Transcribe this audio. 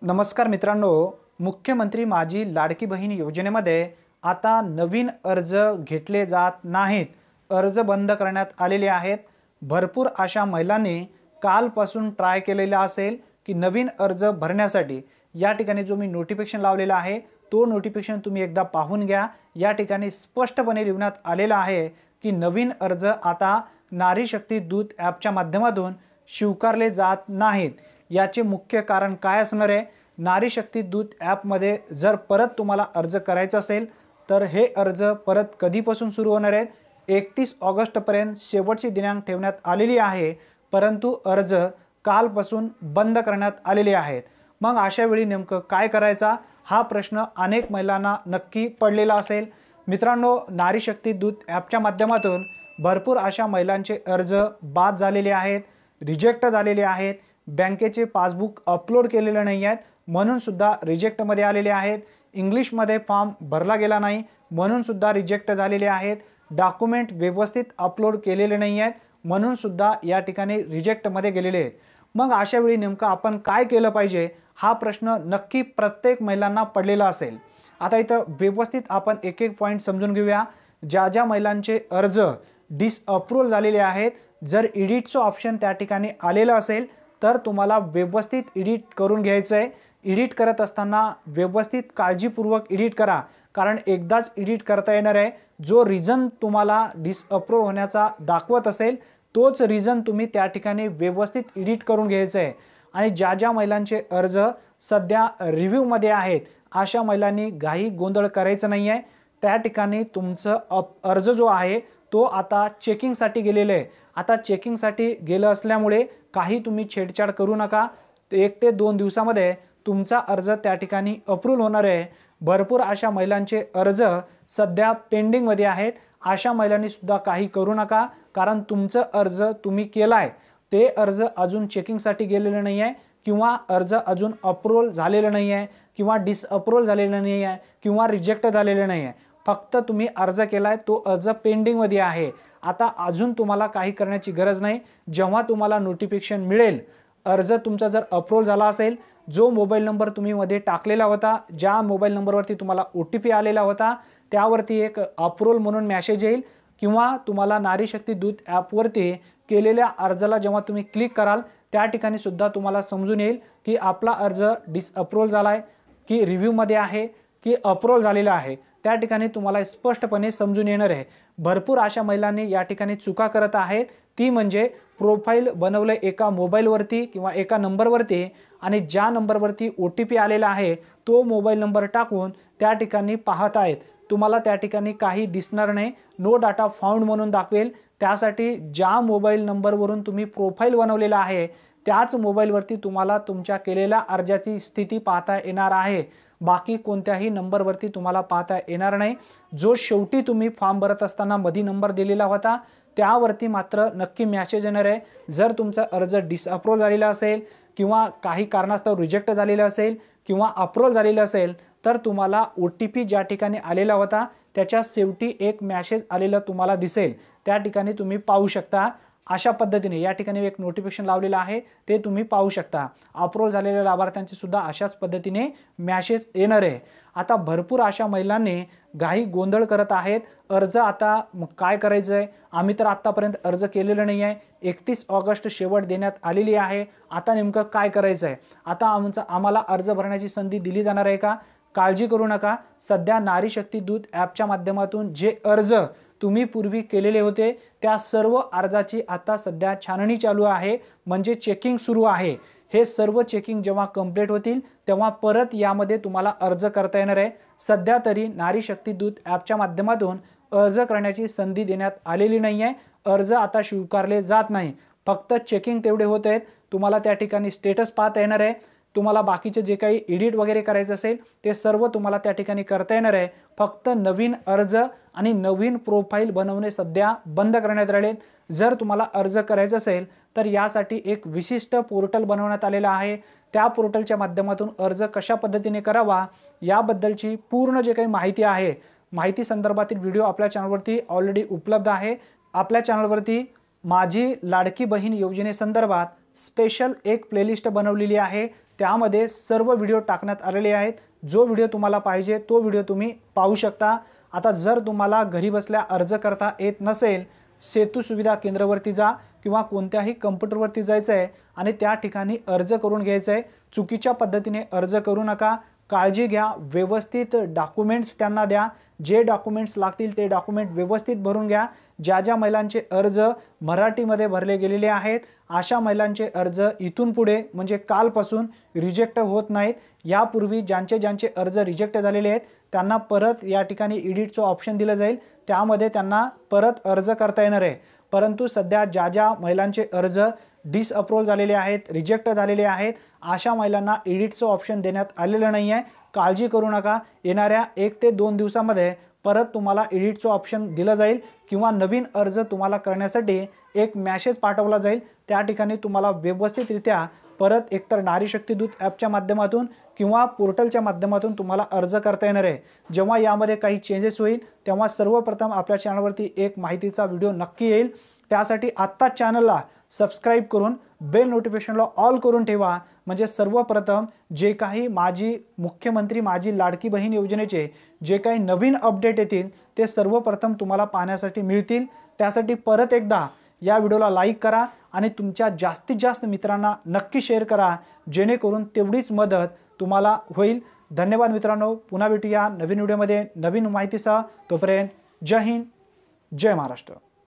नमस्कार मित्रांनो, मुख्यमंत्री माझी लाडकी बहीण योजनेमध्ये आता नवीन अर्ज घेतले जात नाहीत. अर्ज बंद करण्यात आलेले आहेत. भरपूर अशा महिलांनी कालपासून ट्राय केलेला असेल की नवीन अर्ज भरण्यासाठी. या ठिकाणी जो मी नोटिफिकेशन लावलेला आहे तो नोटिफिकेशन तुम्ही एकदा पाहून घ्या. या ठिकाणी स्पष्टपणे लिहिण्यात आलेला आहे की नवीन अर्ज आता नारी शक्ती दूत ॲपच्या माध्यमातून स्वीकारले जात नाहीत. याचे मुख्य कारण काय असणार आहे? नारी शक्ती दूत ॲपमध्ये जर परत तुम्हाला अर्ज करायचा असेल तर हे अर्ज परत कधीपासून सुरू होणार आहेत? 31 ऑगस्टपर्यंत शेवटची दिनांक ठेवण्यात आलेली आहे, परंतु अर्ज कालपासून बंद करण्यात आलेले आहेत. मग अशा वेळी नेमकं काय करायचा हा प्रश्न अनेक महिलांना नक्की पडलेला असेल. मित्रांनो, नारी शक्ती दूत ॲपच्या माध्यमातून भरपूर अशा महिलांचे अर्ज बाद झालेले आहेत, रिजेक्ट झालेले आहेत. बँकेचे पासबुक अपलोड केलेले नाही आहेत म्हणून सुद्धा रिजेक्टमध्ये आलेले आहेत. इंग्लिशमध्ये फॉर्म भरला गेला नाही म्हणून सुद्धा रिजेक्ट झालेले आहेत. डॉक्युमेंट व्यवस्थित अपलोड केलेले नाही आहेत म्हणून सुद्धा या ठिकाणी रिजेक्टमध्ये गेलेले आहेत. मग अशा वेळी नेमकं आपण काय केलं पाहिजे हा प्रश्न नक्की प्रत्येक महिलांना पडलेला असेल. आता इथं व्यवस्थित आपण एक एक पॉईंट समजून घेऊया. ज्या ज्या महिलांचे अर्ज डिसअप्रूव्हल झालेले आहेत, जर एडिटचं ऑप्शन त्या ठिकाणी आलेलं असेल तर तुम्हाला व्यवस्थित एडिट करून घ्यायचं आहे. एडिट करत असताना व्यवस्थित काळजीपूर्वक एडिट करा, कारण एकदाच एडिट करता येणार आहे. जो रिझन तुम्हाला डिसअप्रूव्ह होण्याचा दाखवत असेल तोच रिझन तुम्ही त्या ठिकाणी व्यवस्थित एडिट करून घ्यायचं आहे. आणि ज्या ज्या महिलांचे अर्ज सध्या रिव्ह्यूमध्ये आहेत अशा महिलांनी घाई गोंधळ करायचं नाही आहे. त्या ठिकाणी तुमचं अर्ज जो आहे तो आता चेकिंगसाठी गेलेलं आहे. आता चेकिंगसाठी गेलं असल्यामुळे काही तुम्ही छेडछाड करू नका. 1 ते 2 दिवसामध्ये तुमचा अर्ज त्या ठिकाणी अप्रूव्ह होणार आहे. भरपूर अशा महिलांचे अर्ज सध्या पेंडिंगमध्ये आहेत. अशा महिलांनी सुद्धा काही करू नका, कारण तुमचं अर्ज तुम्ही केला आहे ते अर्ज अजून चेकिंगसाठी गेलेलं नाही आहे किंवा अर्ज अजून अप्रूव्हल झालेलं नाही आहे किंवा डिसअप्रूव्हल झालेलं नाही आहे किंवा रिजेक्ट झालेलं नाही आहे. फक्त तुम्ही अर्ज केला आहे तो अर्ज पेंडिंगमध्ये आहे. आता अजून तुम्हाला काही करण्याची गरज नाही. जेव्हा तुम्हाला नोटिफिकेशन मिळेल, अर्ज तुमचा जर अप्रूव्ह झाला असेल, जो मोबाईल नंबर तुम्ही मध्ये टाकलेला होता, ज्या मोबाईल नंबरवरती तुम्हाला OTP आलेला होता त्यावरती एक अप्रूव्हल म्हणून मेसेज येईल किंवा तुम्हाला नारी शक्ती दूत ॲपवरती केलेल्या अर्जाला जेव्हा तुम्ही क्लिक कराल त्या ठिकाणी सुद्धा तुम्हाला समजून येईल की आपला अर्ज डिसअप्रूव्हल झाला आहे की रिव्ह्यूमध्ये आहे की अप्रूव्हल झालेला आहे. त्या ठिकाणी तुम्हाला स्पष्टपणे समजून येणार आहे. भरपूर अशा महिलांनी या ठिकाणी चुका करत आहेत. ती म्हणजे प्रोफाईल बनवलं एका मोबाईलवरती किंवा एका नंबरवरती आणि ज्या नंबरवरती OTP आलेला आहे तो मोबाईल नंबर टाकून त्या ठिकाणी पाहत आहेत. तुम्हाला त्या ठिकाणी काही दिसणार नाही, नो डाटा फाउंड म्हणून दाखवेल. त्यासाठी ज्या मोबाईल नंबरवरून तुम्ही प्रोफाईल बनवलेला आहे त्याच मोबाईलवरती तुम्हाला तुमच्या केलेल्या अर्जाची स्थिती पाहता येणार आहे. बाकी कोणत्याही नंबरवरती तुम्हाला पाहता येणार नाही. जो शेवटी तुम्ही फॉर्म भरत असताना मध्ये नंबर दिलेला होता त्यावरती मात्र नक्की मेसेज येणार आहे. जर तुमचा अर्ज डिसअप्रूव्ह झालेला असेल किंवा काही कारणास्तव रिजेक्ट झालेला असेल किंवा अप्रूव्ह झालेला असेल तर तुम्हाला OTP ज्या ठिकाणी आलेला होता त्याच्या शेवटी एक मेसेज आलेला तुम्हाला दिसेल. त्या ठिकाणी तुम्ही पाहू शकता. अशा पद्धतीने या ठिकाणी एक नोटिफिकेशन लावलेलं आहे ते तुम्ही पाहू शकता. अप्रूव्ह झालेल्या लाभार्थ्यांचे सुद्धा अशाच पद्धतीने मेसेज येणार आहे. आता भरपूर अशा महिलांनी घाई गोंधळ करत आहेत. अर्ज आता काय करायचं आहे, आम्ही तर आत्तापर्यंत अर्ज केलेलं नाही आहे, 31 ऑगस्ट शेवट देण्यात आलेली आहे, आता नेमकं काय करायचं आहे, आता आम्हाला अर्ज भरण्याची संधी दिली जाणार आहे का? काळजी करू नका. सध्या नारी शक्ती दूत ॲपच्या माध्यमातून जे अर्ज तुम्ही पूर्वी केलेले होते त्या सर्व अर्जाची आता सध्या छाननी चालू आहे, म्हणजे चेकिंग सुरू आहे. हे सर्व चेकिंग जेव्हा कंप्लीट होतील तेव्हा परत यामध्ये तुम्हाला अर्ज करता येणार आहे. सध्या तरी नारी शक्ती दूत ॲपच्या माध्यमातून अर्ज करण्याची संधी देण्यात आलेली नाही आहे. अर्ज आता स्वीकारले जात नाही, फक्त चेकिंग तेवढे होत आहेत. तुम्हाला त्या ठिकाणी स्टेटस पाहता येणार आहे. तुम्हाला बाकीचे जे काही एडिट वगैरे करायचं असेल ते सर्व तुम्हाला त्या ठिकाणी करता येणार आहे. फक्त नवीन अर्ज आणि नवीन प्रोफाईल बनवणे सध्या बंद करण्यात आले. जर तुम्हाला अर्ज करायचा असेल तर यासाठी एक विशिष्ट पोर्टल बनवण्यात आलेला आहे. त्या पोर्टलच्या माध्यमातून अर्ज कशा पद्धतीने करावा याबद्दलची पूर्ण जे काही माहिती आहे, माहिती संदर्भातील व्हिडिओ आपल्या चॅनलवरती ऑलरेडी उपलब्ध आहे. आपल्या चॅनलवरती माझी लाडकी बहीण योजनेसंदर्भात स्पेशल एक प्लेलिस्ट बनवलेली आहे, त्यामध्ये सर्व व्हिडिओ टाकण्यात आलेले आहेत। जो व्हिडिओ तुम्हाला पाहिजे तो व्हिडिओ तुम्ही पाहू शकता। आता जर तुम्हाला घरी बसल्या अर्ज करता येत नसेल, सेतू सुविधा केंद्रावरती जा किंवा कोणत्याही कॉम्प्युटरवरती जायचं आहे आणि त्या ठिकाणी अर्ज करून घ्यायचं आहे। चुकीच्या पद्धतीने अर्ज करू नका, काळजी घ्या, व्यवस्थित डॉक्युमेंट्स त्यांना द्या। जे डॉक्युमेंट्स लागतील ते डॉक्युमेंट व्यवस्थित भरून घ्या। ज्या ज्या महिलांचे अर्ज मराठीमध्ये भरले गेलेले आहेत अशा महिलांचे अर्ज इथून पुढे म्हणजे कालपासून रिजेक्ट होत नाहीत। यापूर्वी ज्यांचे अर्ज रिजेक्ट झालेले आहेत त्यांना परत या ठिकाणी एडिटचं ऑप्शन दिलं जाईल, त्यामध्ये त्यांना परत अर्ज करता येणार आहे। परंतु सध्या ज्या महिलांचे अर्ज डिसअप्रूव्ह झालेले आहेत, रिजेक्ट झालेले आहेत, अशा महिलांना एडिटचं ऑप्शन देण्यात आलेलं नाही आहे। काळजी करू नका, येणाऱ्या 1 ते 2 दिवसामध्ये परत तुम्हाला एडिटचं ऑप्शन दिलं जाईल किंवा नवीन अर्ज तुम्हाला करण्यासाठी एक मेसेज पाठवला जाईल। त्या ठिकाणी तुम्हाला व्यवस्थितरित्या परत एकतर नारी शक्ती दूत ॲपच्या माध्यमातून किंवा पोर्टलच्या माध्यमातून तुम्हाला अर्ज करता येणार आहे। जेव्हा यामध्ये काही चेंजेस होईल तेव्हा सर्वप्रथम आपल्या चॅनलवरती एक माहितीचा व्हिडिओ नक्की येईल। त्यासाठी आत्ता चॅनलला सबस्क्राइब करून बेल नोटिफिकेशनला ऑल करून ठेवा, म्हणजे सर्वप्रथम जे काही माझी मुख्यमंत्री माझी लाडकी बहीण योजनेचे जे काही नवीन अपडेट येतील ते सर्वप्रथम तुम्हाला पाहण्यासाठी मिळतील। त्यासाठी परत एकदा या व्हिडिओला लाईक करा आणि तुमच्या जास्तीत जास्त मित्रांना नक्की शेअर करा, जेणेकरून तेवढीच मदत तुम्हाला होईल। धन्यवाद मित्रांनो, पुन्हा भेटूया नवीन व्हिडिओमध्ये नवीन माहितीसह। तोपर्यंत जय हिंद, जय महाराष्ट्र।